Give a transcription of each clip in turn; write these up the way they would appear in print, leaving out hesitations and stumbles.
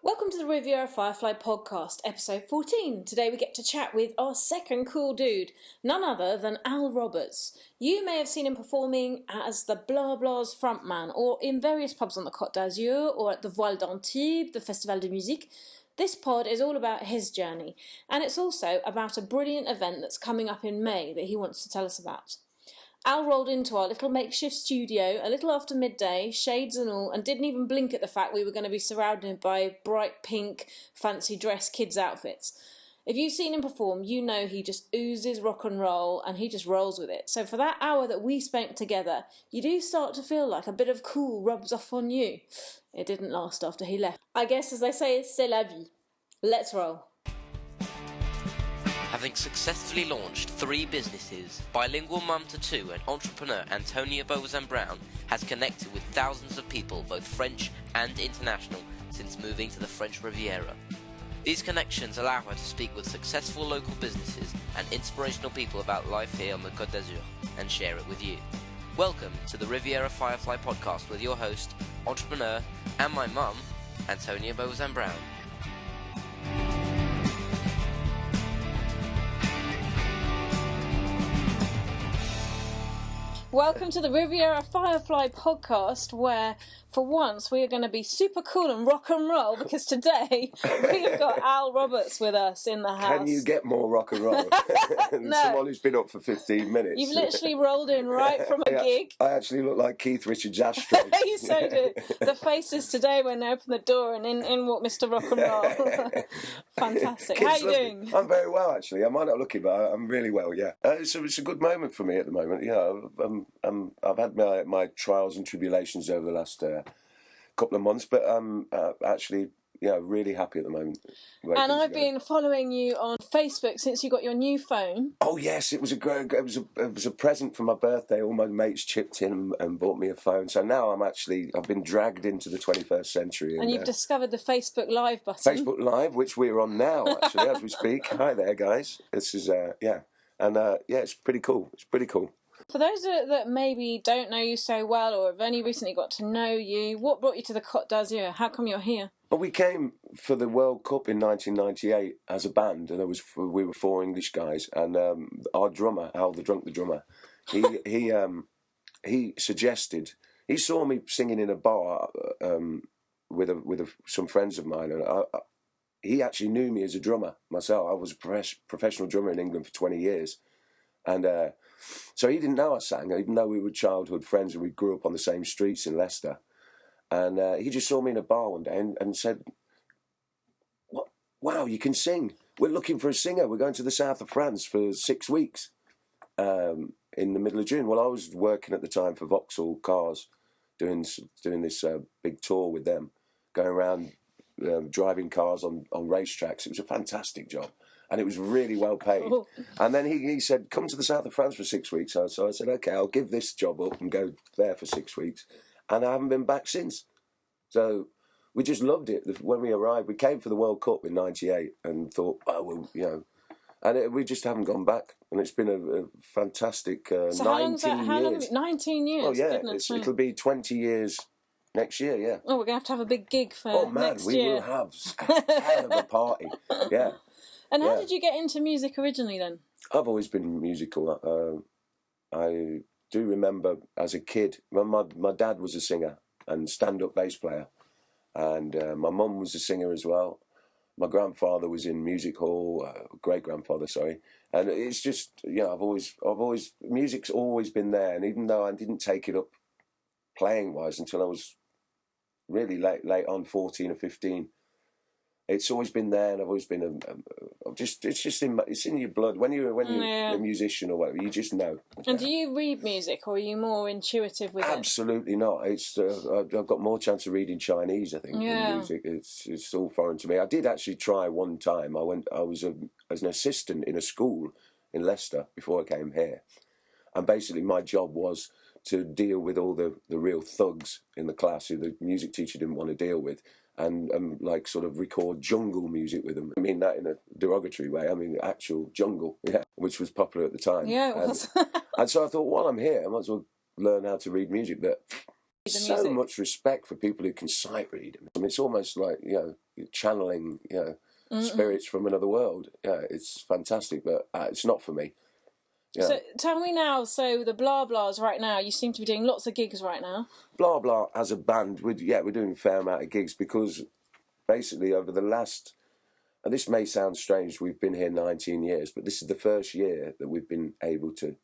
Welcome to the Riviera Firefly podcast, episode 14. Today we get to chat with our second cool dude, none other than Al Roberts. You may have seen him performing as the Blah Blah's frontman, or in various pubs on the Côte d'Azur, or at the Voiles d'Antibes, the Festival de Musique. This pod is all about his journey, and it's also about a brilliant event that's coming up in May that he wants to tell us about. Al rolled into our little makeshift studio a little after midday, shades and all, and didn't even blink at the fact we were going to be surrounded by bright pink, fancy dress kids' outfits. If you've seen him perform, you know he just oozes rock and roll, and he just rolls with it. So for that hour that we spent together, you do start to feel like a bit of cool rubs off on you. It didn't last after he left. I guess, as they say, c'est la vie. Let's roll. Having successfully launched 3 businesses, bilingual mum to 2 and entrepreneur Antonia Brown has connected with thousands of people, both French and international, since moving to the French Riviera. These connections allow her to speak with successful local businesses and inspirational people about life here on the Côte d'Azur and share it with you. Welcome to the Riviera Firefly podcast with your host, entrepreneur, and my mum, Antonia Brown. Welcome to the Riviera Firefly podcast, where for once we are going to be super cool and rock and roll, because today we have got Al Roberts with us in the house. Can you get more rock and roll than No. someone who's been up for 15 minutes? You've literally rolled in right from a gig. I actually look like Keith Richards' ashtray. You so do. The faces today when they open the door and in walked Mr. Rock and Roll. Fantastic. How are you doing? I'm very well, actually. I might not look it, but I'm really well, yeah. It's a good moment for me at the moment. You know, I've had my trials and tribulations over the last couple of months, but I'm actually really happy at the moment. And I've been following you on Facebook since you got your new phone. Oh yes, it was a present for my birthday. All my mates chipped in and bought me a phone. So now I've been dragged into the 21st century. And you've discovered the Facebook Live button. Facebook Live, which we're on now, actually, as we speak. Hi there, guys. This is it's pretty cool. It's pretty cool. For those that maybe don't know you so well or have only recently got to know you, what brought you to the Côte d'Azur? How come you're here? Well, we came for the World Cup in 1998 as a band, and we were 4 English guys, and our drummer, Al the drummer, he suggested, he saw me singing in a bar with some friends of mine, and he actually knew me as a drummer myself. I was a professional drummer in England for 20 years, and so he didn't know I sang, even though we were childhood friends and we grew up on the same streets in Leicester. And he just saw me in a bar one day and said, "What? Wow, you can sing. We're looking for a singer. We're going to the south of France for 6 weeks in the middle of June." Well, I was working at the time for Vauxhall Cars, doing this big tour with them, going around driving cars on racetracks. It was a fantastic job. And it was really well paid. Oh. And then he said, "Come to the south of France for 6 weeks." So I said, "Okay, I'll give this job up and go there for 6 weeks." And I haven't been back since. So we just loved it. When we arrived, we came for the World Cup in '98 and thought, we just haven't gone back. And it's been a fantastic 19 years. 19 years? Oh, yeah. It'll be 20 years next year, yeah. Oh, we're going to have a big gig for next year. We will have a hell of a party, yeah. And how did you get into music originally then? I've always been musical. I do remember as a kid, my dad was a singer and stand-up bass player, and my mum was a singer as well. My grandfather was in music hall, great-grandfather, sorry. And it's just, music's always been there. And even though I didn't take it up playing-wise until I was really late on, 14 or 15, it's always been there, and I've always been it's in your blood. When you're a musician or whatever, you just know. And do you read music, or are you more intuitive with it? Absolutely not. It's I've got more chance of reading Chinese, I think, than music. It's all foreign to me. I did actually try one time. I was as an assistant in a school in Leicester before I came here, and basically my job was to deal with all the real thugs in the class who the music teacher didn't want to deal with. And sort of record jungle music with them. I mean that in a derogatory way. I mean actual jungle, which was popular at the time. Yeah, it was. And so I thought, while I'm here, I might as well learn how to read music. But so much respect for people who can sight read. I mean, it's almost like, you're channeling, spirits from another world. Yeah, it's fantastic, but it's not for me. Yeah. So tell me now, so the Blahs right now, you seem to be doing lots of gigs right now. Blah Blah as a band, we're doing a fair amount of gigs because basically over the last, and this may sound strange, we've been here 19 years, but this is the first year that we've been able to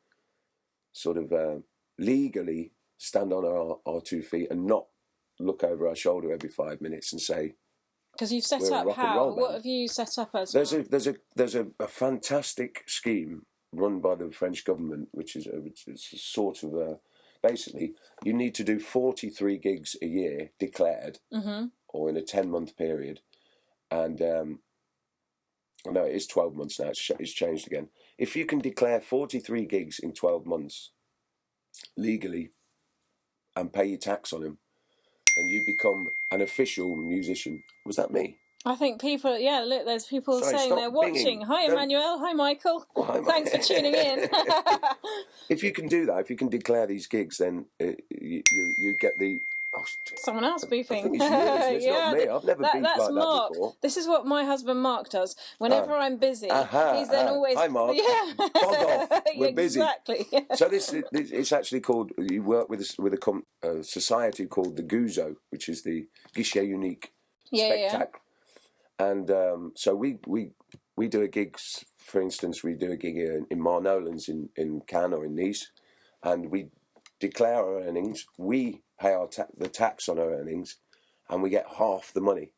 sort of legally stand on our 2 feet and not look over our shoulder every 5 minutes and say, because you've set up how? What have you set up as? There's a fantastic scheme run by the French government, which is a sort of basically you need to do 43 gigs a year declared, or in a 10-month period, and no, it is 12 months now. It's changed again. If you can declare 43 gigs in 12 months legally and pay your tax on them, and you become an official musician. Was that me? I think people, look, there's people saying they're watching. Hi, Emmanuel. Hi, Michael. Oh, hi, thanks for tuning in. If you can do that, if you can declare these gigs, then you get the... Oh, someone else beeping. I think it's you, it's not me. I've never beeped like Mark. that before. This is what my husband Mark does. Whenever I'm busy, he's then always... Hi, Mark. Yeah. Bog off. We're busy. Exactly. So it's actually called... You work with a society called the Gaude, which is the Guichet Unique Spectacle. And so we do a gig, for instance, we do a gig in Nolan's in Cannes or in Nice, and we declare our earnings, we pay the tax on our earnings, and we get half the money.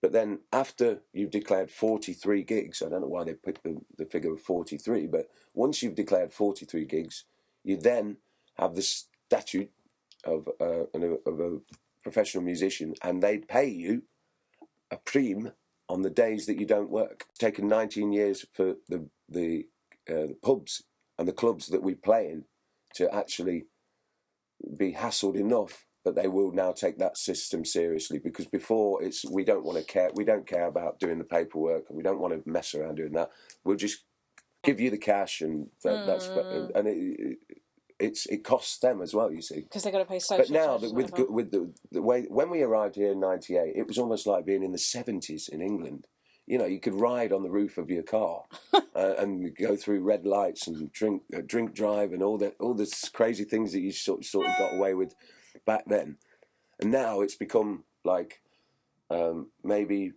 But then after you've declared 43 gigs, I don't know why they picked the figure of 43, but once you've declared 43 gigs, you then have the statute of a professional musician, and they pay you a prime on the days that you don't work. It's taken 19 years for the pubs and the clubs that we play in to actually be hassled enough that they will now take that system seriously, because before we don't care about doing the paperwork, and we don't want to mess around doing that. We'll just give you the cash, and it costs them as well, you see, because they've got to pay social. But now with the way, when we arrived here in '98, it was almost like being in the '70s in England. You could ride on the roof of your car and go through red lights and drink drive and all this crazy things that you sort of got away with back then. And now it's become like maybe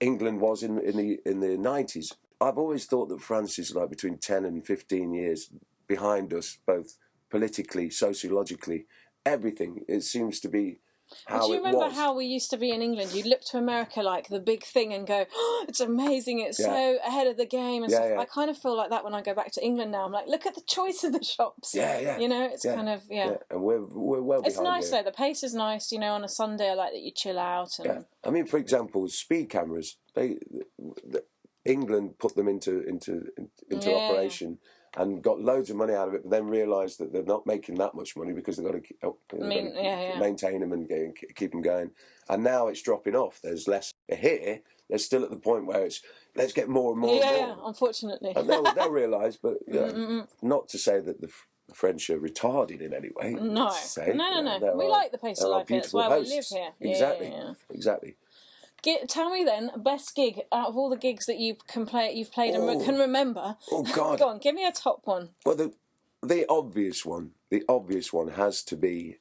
England was in the '90s. I've always thought that France is like between 10 and 15 years behind us, both politically, sociologically, everything. It seems to be how it was. Do you remember how we used to be in England? You'd look to America like the big thing and go, oh, it's amazing, it's so ahead of the game and stuff. I kind of feel like that when I go back to England now. I'm like, look at the choice of the shops. It's kind of, And we're well behind. It's nice though, the pace is nice, on a Sunday I like that you chill out. And... I mean, for example, speed cameras, England put them into operation and got loads of money out of it, but then realised that they're not making that much money because they've got to maintain them and keep them going. And now it's dropping off. There's less. Here, they're still at the point where it's, let's get more and more and more. Yeah, unfortunately. And they'll realise, but not to say that the French are retarded in any way. No. No. We like the pace of life here. That's why we live here. Exactly. Tell me then, best gig out of all the gigs that you've played and can remember. Oh God! Go on, give me a top one. Well, the obvious one has to be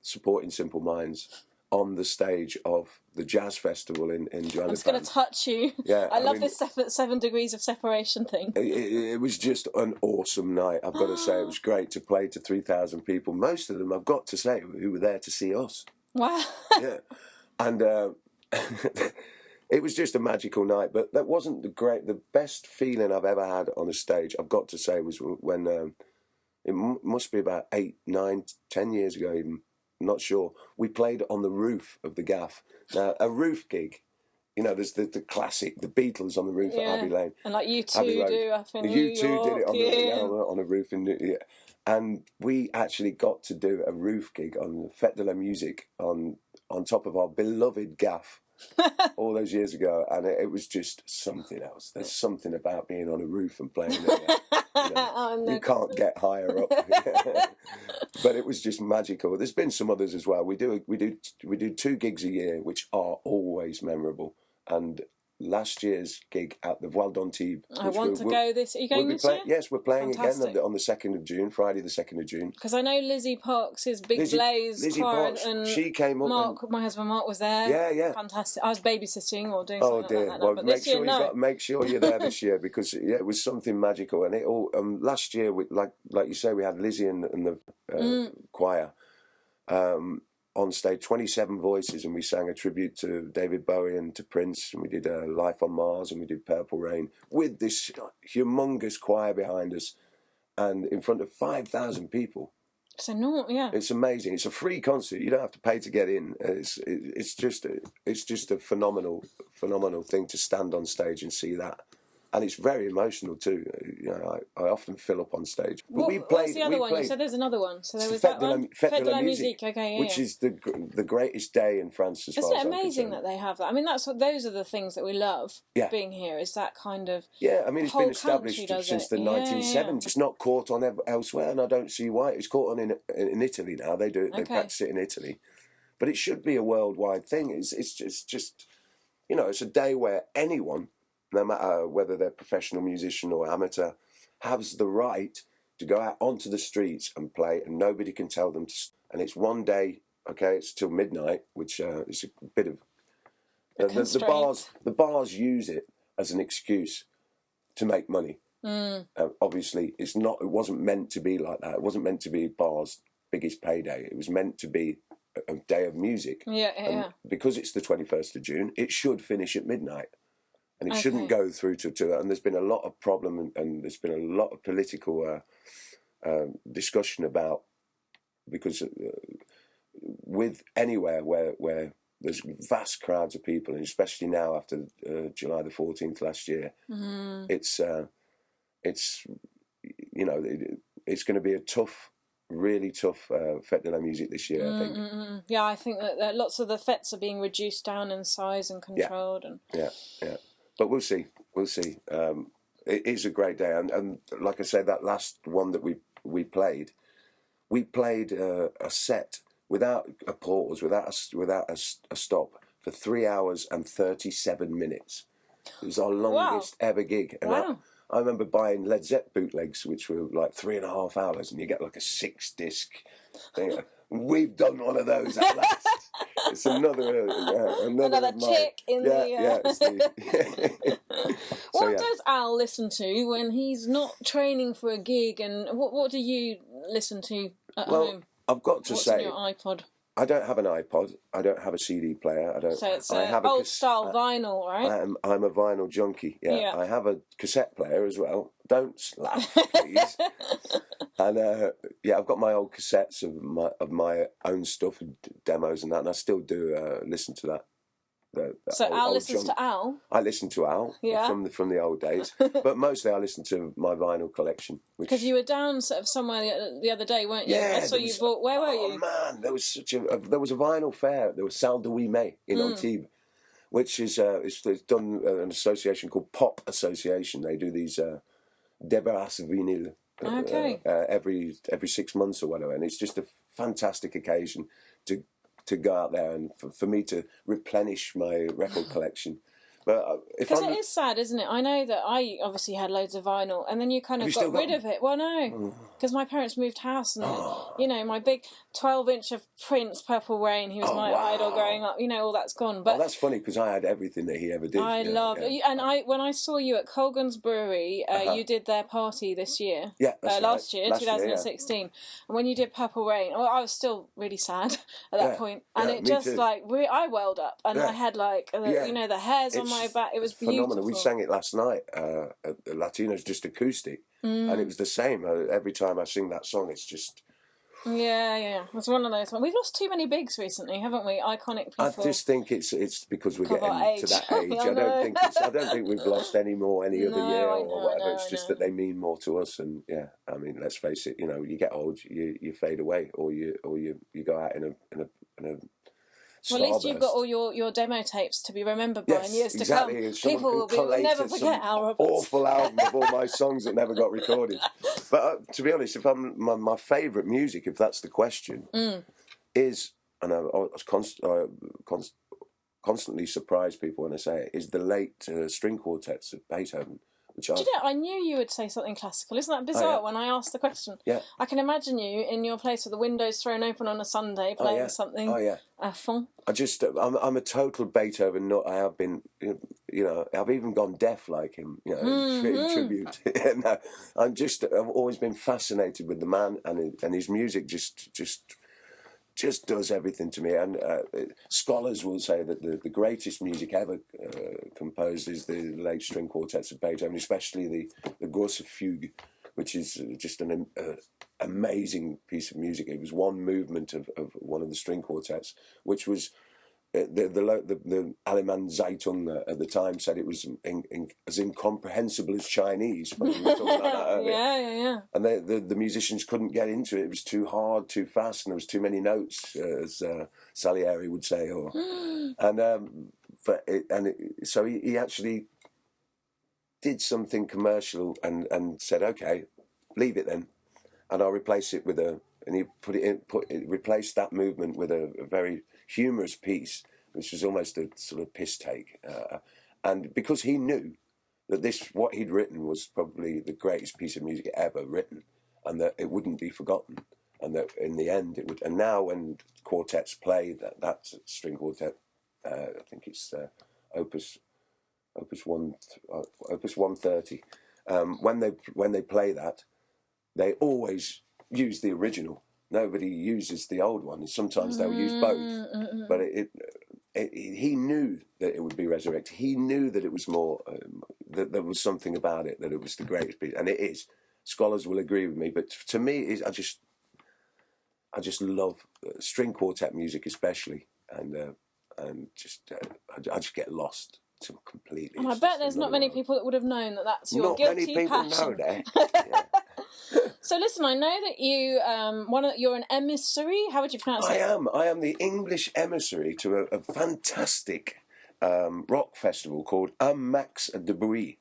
supporting Simple Minds on the stage of the jazz festival in Johannesburg. I'm just going to touch you. Yeah, I love this 7 degrees of separation thing. It was just an awesome night. I've got to say, it was great to play to 3,000 people. Most of them, I've got to say, who were there to see us. Wow. Yeah, and. It was just a magical night, but that wasn't the best feeling I've ever had on a stage, I've got to say, was when it must be about 8, 9, 10 years ago even, I'm not sure, we played on the roof of the Gaff. Now, a roof gig, there's the classic, the Beatles on the roof at Abbey Lane. And like U2 do up in New York. U2 did it on a roof in and we actually got to do a roof gig on Fête de la Musique on top of our beloved Gaff. all those years ago, and it was just something else. There's something about being on a roof and playing there. You can't get higher up. But it was just magical. There's been some others as well. We do 2 gigs a year, which are always memorable. And last year's gig at the Voiles d'Antibes. I want to go this. Are you going this year? Yes, we're playing Fantastic. again on the 2nd of June, Friday the 2nd of June. Because I know Lizzy Parks is Big Blaze Lizzy choir, Parks, and she came up. Mark, my husband Mark, was there. Yeah. Fantastic. I was babysitting or doing Oh something dear! like that. Well, But make this year, no. make sure you're there this year, because it was something magical. And it all last year, like you say, we had Lizzy and the choir. On stage, 27 voices, and we sang a tribute to David Bowie and to Prince, and we did Life on Mars, and we did Purple Rain, with this humongous choir behind us, and in front of 5,000 people. So no, yeah. It's amazing. It's a free concert. You don't have to pay to get in. It's just a phenomenal thing to stand on stage and see that. And it's very emotional too. I often fill up on stage. But what's the other one? You said there's another one. So there was that one. Fête de la Musique. Okay, which is the greatest day in France as far as I'm concerned. Isn't it amazing that they have that? I mean, those are the things that we love being here. Is that kind of I mean, it's been established since the 1970s. It's not caught on elsewhere, and I don't see why. It's caught on in Italy now. They do it. They practice it in Italy, but it should be a worldwide thing. It's just it's a day where anyone, no matter whether they're professional musician or amateur, has the right to go out onto the streets and play, and nobody can tell them to. And it's one day, okay, it's till midnight, which is a bit of the bars use it as an excuse to make money. Obviously, it wasn't meant to be like that. It wasn't meant to be bars' biggest payday. It was meant to be a day of music. Because it's the 21st of June, it should finish at midnight. And it shouldn't go through to and there's been a lot of problem and there's been a lot of political discussion about, because with anywhere where there's vast crowds of people, and especially now after July the 14th last year, it's going to be a really tough Fête de la Musique this year, I think. Yeah, I think that lots of the fêtes are being reduced down in size and controlled. Yeah. But we'll see. It is a great day, and like I said, that last one that we played a set without a pause, without a stop, for 3 hours and 37 minutes. It was our longest ever gig. And I remember buying Led Zeppelin bootlegs, which were like 3.5 hours, and you get like a 6-disc thing. We've done one of those at last. It's another chick in the. What does Al listen to when he's not training for a gig, and what do you listen to at home? I've got to say, what's on your iPod? I don't have an iPod. I don't have a CD player. So it's old style vinyl, right? I'm a vinyl junkie. Yeah. I have a cassette player as well. Don't laugh, please. And I've got my old cassettes of my own stuff and demos and that, and I still do listen to that. So Al listens to Al? I listen to Al from the old days, but mostly I listen to my vinyl collection. Because you were down sort of somewhere the other day, weren't you? Yeah, I saw you bought. Where were you? Oh man, there was a vinyl fair. There was Salle in Antibes, which is it's done an association called Pop Association. They do these debarasse vinyl every 6 months or whatever, and it's just a fantastic occasion to go out there and for me to replenish my record collection. But because it is sad, isn't it? I know that I obviously had loads of vinyl, and then you kind of got rid of it. Well, no, because my parents moved house, and my big 12-inch of Prince, Purple Rain. He was my idol growing up. All that's gone. But that's funny because I had everything that he ever did. I loved it. And when I saw you at Colgan's Brewery, you did their party this year. Yeah, that's last year, 2016. And when you did Purple Rain, I was still really sad at that point, and it just too. I welled up, and I had the hairs on my back. It was beautiful. Phenomenal. We sang it last night at the Latinos just acoustic, and it was the same. Every time I sing that song, it's just It's one of those ones. We've lost too many bigs recently, haven't we? Iconic people. I just think it's because we're getting to that age. I don't think we've lost any more any other year or whatever. It's just that they mean more to us, and I mean, let's face it. You get old, you fade away, or you go out in a Well, at least you've got all your demo tapes to be remembered by in years exactly. to come. Someone People can will never forget Al Roberts. Awful album of all my songs that never got recorded. But to be honest, if my favourite music, if that's the question, is, and I constantly surprise people when I say it, is the late string quartets of Beethoven. Which I knew you would say something classical. Isn't that bizarre when I asked the question? Yeah. I can imagine you in your place with the windows thrown open on a Sunday playing something à fond. I'm a total Beethoven nut. I have been, I've even gone deaf like him, in tribute. And, I've always been fascinated with the man, and his music just does everything to me. And scholars will say that the greatest music ever composed is the late string quartets of Beethoven, especially the Grosse Fugue, which is just an amazing piece of music. It was one movement of one of the string quartets, which was the Allgemeine Zeitung at the time said it was as incomprehensible as Chinese. We were talking about that earlier. Yeah. And the musicians couldn't get into it. It was too hard, too fast, and there was too many notes, as Salieri would say. So he actually did something commercial and said, "Okay, leave it then, and I'll replace it with a." And he replaced that movement with a very humorous piece, which was almost a sort of piss take. And because he knew that what he'd written was probably the greatest piece of music ever written, and that it wouldn't be forgotten, and that in the end it would. And now when quartets play that string quartet, I think it's Opus 130. When they play that, they always use the original. Nobody uses the old one. Sometimes they'll use both. But he knew that it would be resurrected. He knew that it was more, that there was something about it, that it was the greatest piece. And it is. Scholars will agree with me. But to me, I just love string quartet music especially. And I just get lost completely. And I bet there's not many people that would have known that that's your guilty passion. Not many people know that. Yeah. So listen, I know that you're an emissary. How would you pronounce it? I am the English emissary to a fantastic rock festival called Max de Bruit.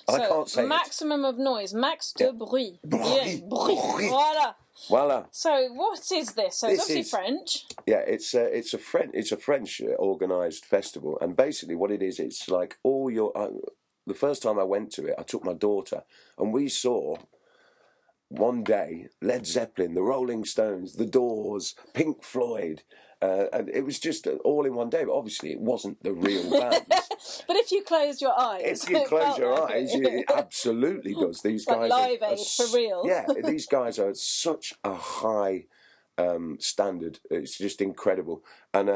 So, I can't say maximum of noise. Max de Bruit. Bruit. Voilà. Voila. So what is this? So it's obviously French. Yeah, it's a French organised festival, and basically what it is, it's like all your. The first time I went to it, I took my daughter, and we saw. One day, Led Zeppelin, the Rolling Stones, the Doors, Pink Floyd, and it was just all in one day. But obviously, it wasn't the real bands. But if you close your eyes, it absolutely does. These guys, Live Aid for real. Yeah, these guys are at such a high standard. It's just incredible. And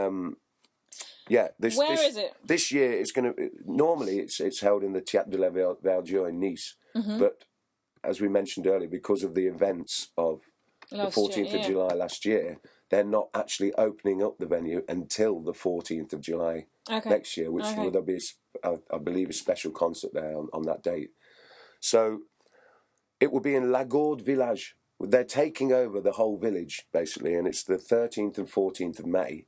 where is it? This year it's going to. Normally, it's held in the Théâtre de la Verdure in Nice, but as we mentioned earlier, because of the events of the 14th of July last year, they're not actually opening up the venue until the 14th of July next year, which there'll be, I believe, a special concert there on that date. So it will be in La Gaude village. They're taking over the whole village, basically, and it's the 13th and 14th of May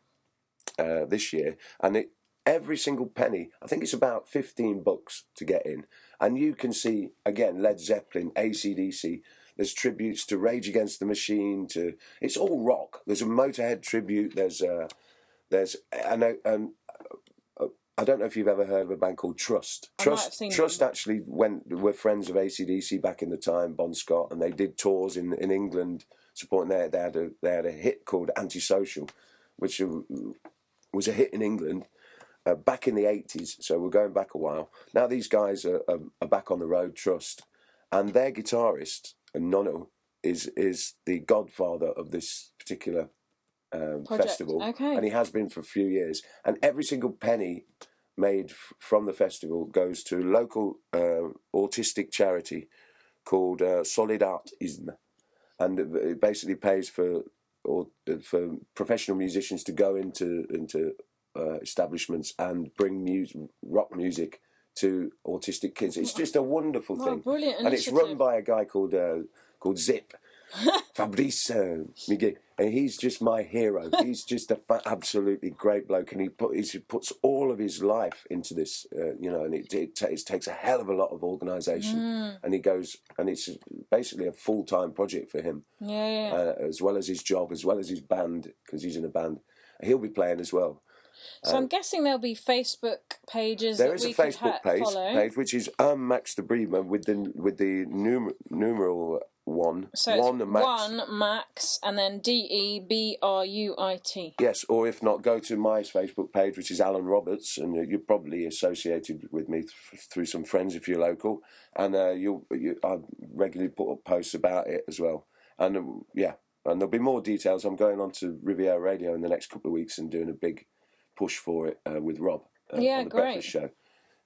this year. And every single penny, I think it's about $15 to get in. And you can see, again, Led Zeppelin, ACDC. There's tributes to Rage Against the Machine. It's all rock. There's a Motorhead tribute. I don't know if you've ever heard of a band called Trust. Trust actually were friends of ACDC back in the time, Bon Scott, and they did tours in England supporting They had a hit called Antisocial, which was a hit in England. Back in the 80s, so we're going back a while. Now these guys are back on the road, Trust, and their guitarist, Nolan, is the godfather of this particular festival, and he has been for a few years. And every single penny made from the festival goes to a local autistic charity called Solidarisme, and it basically pays for professional musicians to go into establishments and bring rock music to autistic kids. It's just a wonderful thing. Brilliant and it's run by a guy called Zip Fabriso. And he's just my hero. He's just absolutely great bloke, and he puts all of his life into this, and it takes a hell of a lot of organisation. And he goes, and it's basically a full-time project for him, as well as his job, as well as his band, because he's in a band. He'll be playing as well. So I'm guessing there'll be Facebook pages. There is a Facebook follow. page which is Max de Bruit with the numeral 1. So it's 1 Max and then DEBRUIT. Yes, or if not, go to my Facebook page, which is Alan Roberts, and you're probably associated with me through some friends if you're local, and I regularly put up posts about it as well. And and there'll be more details. I'm going on to Riviera Radio in the next couple of weeks and doing a big push for it with Rob on the Breakfast Show.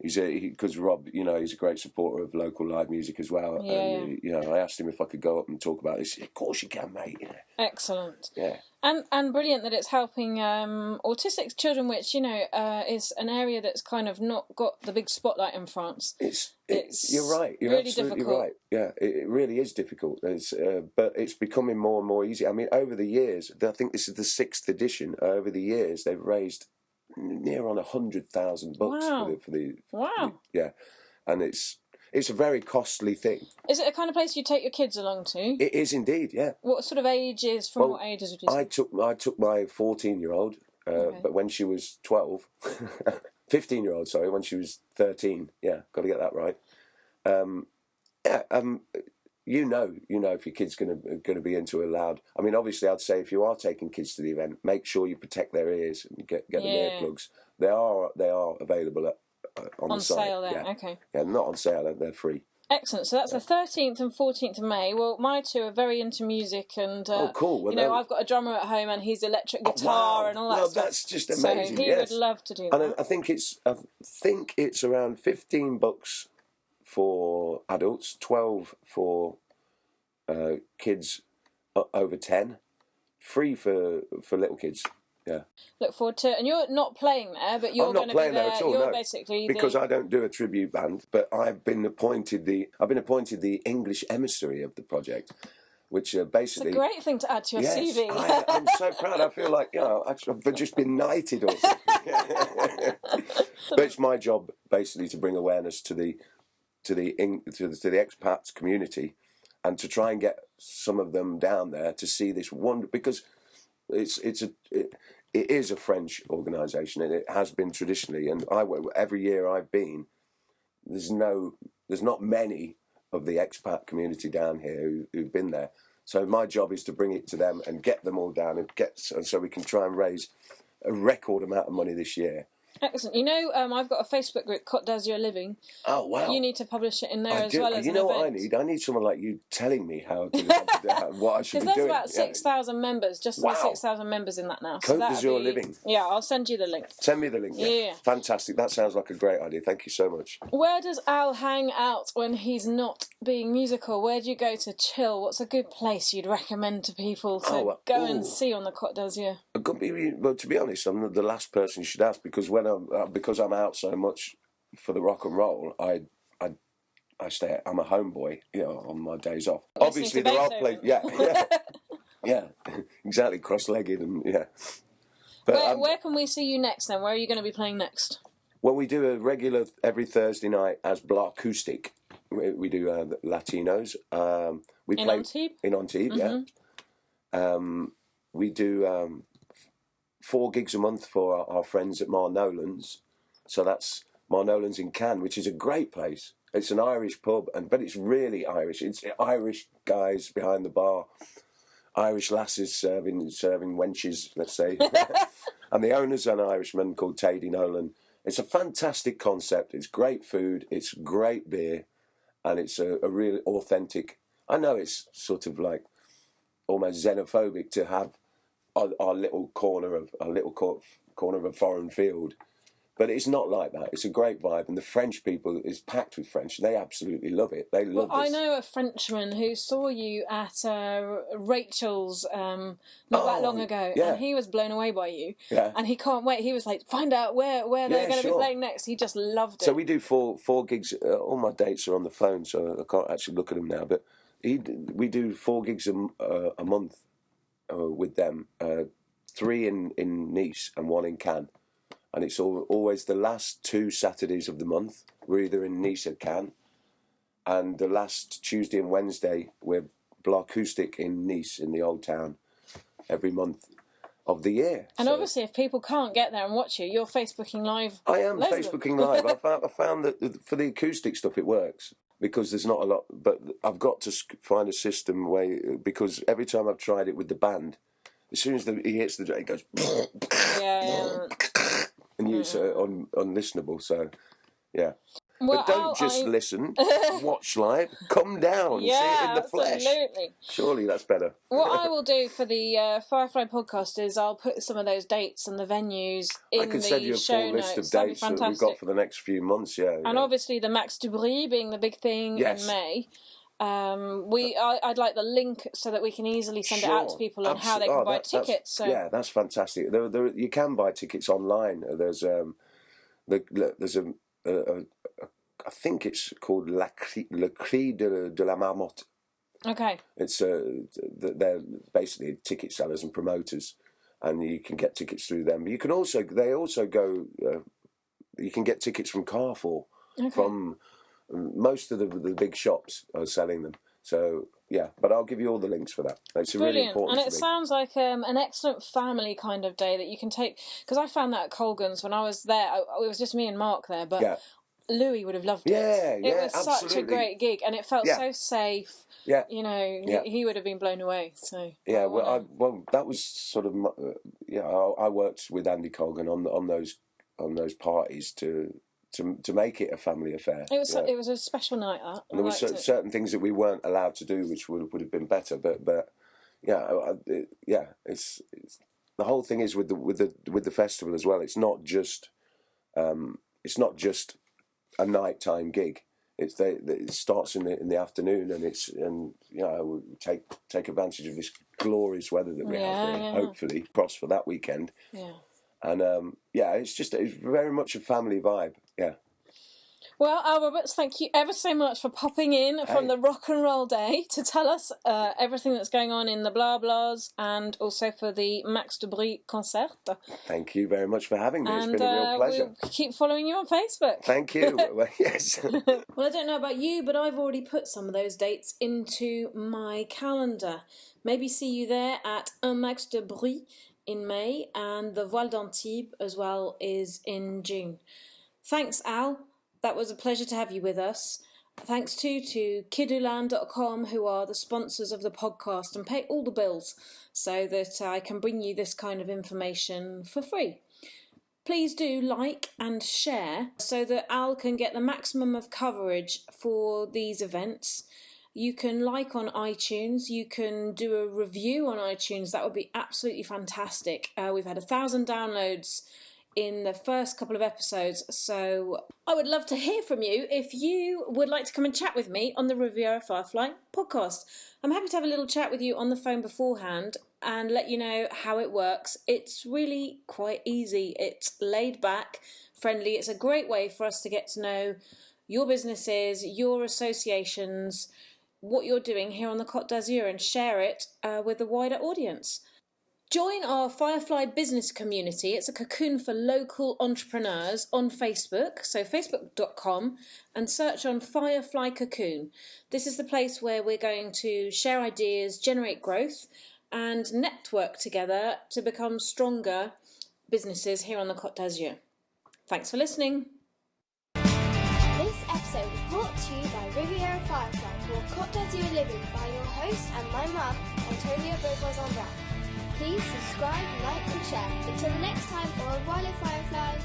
Because Rob, he's a great supporter of local live music as well. And I asked him if I could go up and talk about this. Of course you can, mate. Excellent. Yeah. And brilliant that it's helping autistic children, which is an area that's kind of not got the big spotlight in France. You're right. You're really absolutely difficult. right. Yeah, it really is difficult. But it's becoming more and more easy. I mean, over the years, I think this is the 6th edition. Over the years, they've raised near on 100,000 bucks for the and it's a very costly thing. Is it a kind of place you take your kids along to? It is indeed, yeah. What sort of ages? What ages would you say? I took my 14-year-old, but when she was 12, 15-year-old, sorry, when she was 13. Yeah, got to get that right. You know if your kid's going to be into a loud. I mean, obviously, I'd say if you are taking kids to the event, make sure you protect their ears and get them earplugs. They are available on the site. Sale there. Okay. Yeah, not on sale. They're free. Excellent. So that's the 13th and 14th of May. Well, my two are very into music, and cool. Well, I've got a drummer at home, and he's electric guitar and all that stuff. That's just amazing. So he would love to do that. And I think it's around $15 for adults, 12 for kids over 10, free for little kids. Yeah. Look forward to it. And you're not playing there, but you're going to be there. I'm not playing there at all. You're basically because I don't do a tribute band, but I've been appointed the English Emissary of the project, which basically it's a great thing to add to your CV. I'm so proud. I feel like I've just been knighted or something. But it's my job basically to bring awareness to the expats community, and to try and get some of them down there to see this wonder, because it is a French organisation, and it has been traditionally. And every year I've been, there's not many of the expat community down here who've been there. So my job is to bring it to them and get them all down and so we can try and raise a record amount of money this year. Excellent. I've got a Facebook group, Côte d'Azur Living. Oh, wow. You need to publish it in there as well as an event. What I need? I need someone like you telling me what I should be doing. Because there's about 6,000 members, just under 6,000 members in that now. Côte d'Azur Living. Yeah, I'll send you the link. Send me the link. Yeah. Fantastic. That sounds like a great idea. Thank you so much. Where does Al hang out when he's not being musical? Where do you go to chill? What's a good place you'd recommend to people to go and see on the Côte d'Azur? Well, to be honest, I'm the last person you should ask, because I'm out so much for the rock and roll, I stay. I'm a homeboy, on my days off. Obviously, there are places. Yeah, exactly. Cross-legged and yeah. But where can we see you next then? Where are you going to be playing next? Well, we do a regular every Thursday night as BlahKoustic. We do Latinos. We play Antibes? In Antibes, yeah. We do 4 gigs a month for our friends at Nolan's. So that's Nolan's in Cannes, which is a great place. It's an Irish pub, but it's really Irish. It's Irish guys behind the bar, Irish lasses serving wenches, let's say. And the owner's an Irishman called Nolan. It's a fantastic concept. It's great food. It's great beer. And it's a really authentic. I know it's sort of like almost xenophobic to have our little corner of a foreign field, but it's not like that. It's a great vibe, and the French people is packed with French. They absolutely love it. They love it. I know a Frenchman who saw you at Rachel's not that long ago, and he was blown away by you. Yeah. And he can't wait. He was like, find out where they're going to be playing next. He just loved it. So we do four gigs. All my dates are on the phone, so I can't actually look at them now. But we do 4 gigs a month. with them, 3 in Nice and 1 in Cannes. And it's always the last 2 Saturdays of the month. We're either in Nice or Cannes. And the last Tuesday and Wednesday, we're BlahKoustic in Nice, in the Old Town, every month of the year. And obviously, if people can't get there and watch you, you're Facebooking live. I am Facebooking live. I found that for the acoustic stuff, it works. Because there's not a lot, but I've got to find a system where, because every time I've tried it with the band, as soon as he hits the drum, it goes, and it's unlistenable. So, yeah. Well, but don't just listen, watch live, come down, see it in the flesh. Absolutely. Surely that's better. What I will do for the Firefly podcast is I'll put some of those dates and the venues in the show notes. I could send you a full list of dates that we've got for the next few months, And obviously the Max de Bruit being the big thing in May. I'd like the link so that we can easily send it out to people and how they can buy tickets. Yeah, that's fantastic. You can buy tickets online. There's I think it's called Le Cri de la Marmotte. Okay. It's they're basically ticket sellers and promoters, and you can get tickets through them. But you can also you can get tickets from Carrefour, from most of the big shops are selling them. So yeah, but I'll give you all the links for that. It's really important. And it sounds like an excellent family kind of day that you can take. Because I found that at Colgan's when I was there. It was just me and Mark there, but Louis would have loved it. It was absolutely. such a great gig, and it felt so safe. Yeah, he would have been blown away. So that was sort of I worked with Andy Colgan on those parties to make it a family affair. It was a special night. And there were certain things that we weren't allowed to do, which would have been better. But it's the whole thing is with the festival as well. It's not just a nighttime gig. It starts in the afternoon, and we take advantage of this glorious weather that we have here. Hopefully, cross for that weekend. Yeah. And it's very much a family vibe. Yeah. Well, Al Roberts, thank you ever so much for popping in from the Rock and Roll Day to tell us everything that's going on in the Blah Blahs and also for the Max de Bruit concert. Thank you very much for having me. It's been a real pleasure. We'll keep following you on Facebook. Thank you. Yes. Well, I don't know about you, but I've already put some of those dates into my calendar. Maybe see you there at Un Max de Bruit in May, and the Voiles d'Antibes as well is in June. Thanks, Al. That was a pleasure to have you with us. Thanks too to kiduland.com, who are the sponsors of the podcast and pay all the bills so that I can bring you this kind of information for free. Please do like and share so that Al can get the maximum of coverage for these events. You can like on iTunes, you can do a review on iTunes, that would be absolutely fantastic. We've had 1,000 downloads in the first couple of episodes, so I would love to hear from you if you would like to come and chat with me on the Riviera Firefly podcast. I'm happy to have a little chat with you on the phone beforehand and let you know how it works. It's really quite easy. It's laid back, friendly. It's a great way for us to get to know your businesses, your associations, what you're doing here on the Côte d'Azur, and share it with the wider audience. Join our Firefly business community. It's a cocoon for local entrepreneurs on Facebook, so facebook.com, and search on Firefly Cocoon. This is the place where we're going to share ideas, generate growth, and network together to become stronger businesses here on the Côte d'Azur. Thanks for listening. This episode was brought to you by Riviera Firefly for Côte d'Azur Living by your host and my mum, Antonia. Please subscribe, like and share. Until the next time, au revoir les Fireflies.